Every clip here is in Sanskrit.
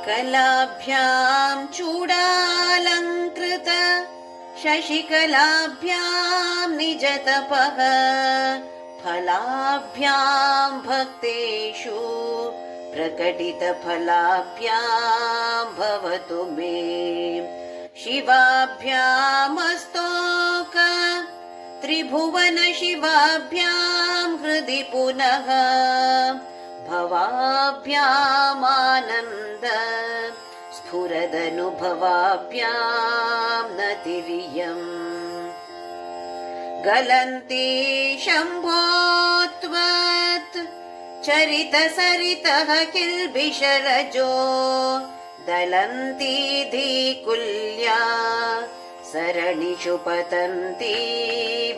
कलाभ्यां चूडालङ्कृत शशिकलाभ्यां निजतपः फलाभ्यां भक्तेषु प्रकटितफलाभ्यां भवतु मे शिवाभ्यामस्तोक त्रिभुवन शिवाभ्यां हृदि पुनः भवाभ्यामानन्द स्फुरदनुभवाभ्यां नतिरियम् गलन्ति शम्भो त्वत् चरितसरितः किल्बिषरजो दलन्ति धीकुल्या सरणिषु पतन्ति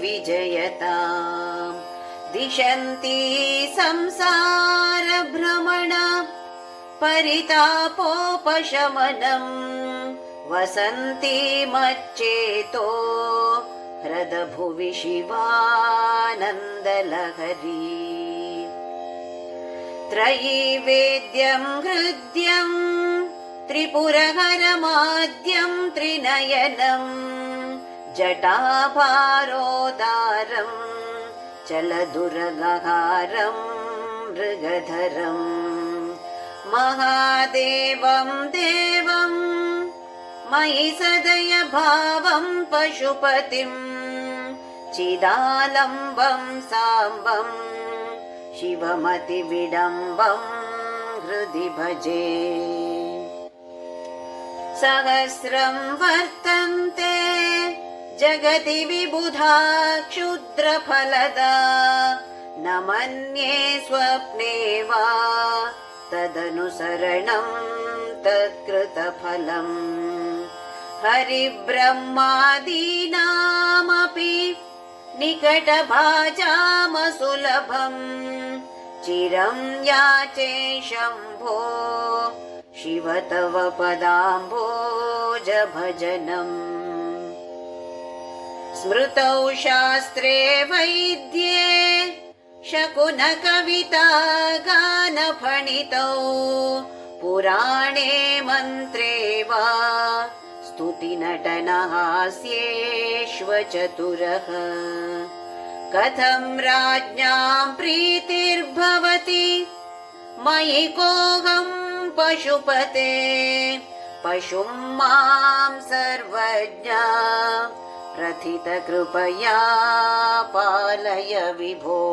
विजयताम् दिशन्ति संसारभ्रमण परितापोपशमनम् वसन्ति मच्चेतो ह्रदभुवि शिवानन्दलहरी त्रयीवेद्यं हृद्यं त्रिपुरहरमाद्यं त्रिनयनं जटाभारोदारं चलदुरगहारं मृगधरं महादेवं देवं मयि सदय भावं पशुपतिं चिदालम्बं साम्बं शिवमतिविडम्बं हृदि भजे सहस्रं वर्तन्ते जगति विबुधा क्षुद्रफलदा न मन्ये स्वप्ने वा तदनुसरणं तत्कृतफलम् हरिब्रह्मादीनामपि निकटभाजामसुलभम् चिरं याचे शम्भो शिव तव पदाम्भोजभजनम् स्मृतौ शास्त्रे वैद्ये शकुनकविता गानफणितौ पुराणे मन्त्रे वा स्तुतिनटनहास्येष्वचतुरः कथं राज्ञां प्रीतिर्भवति मयि कोऽहं पशुपते पशुं मां सर्वज्ञा प्रथितकृपया पालय विभो।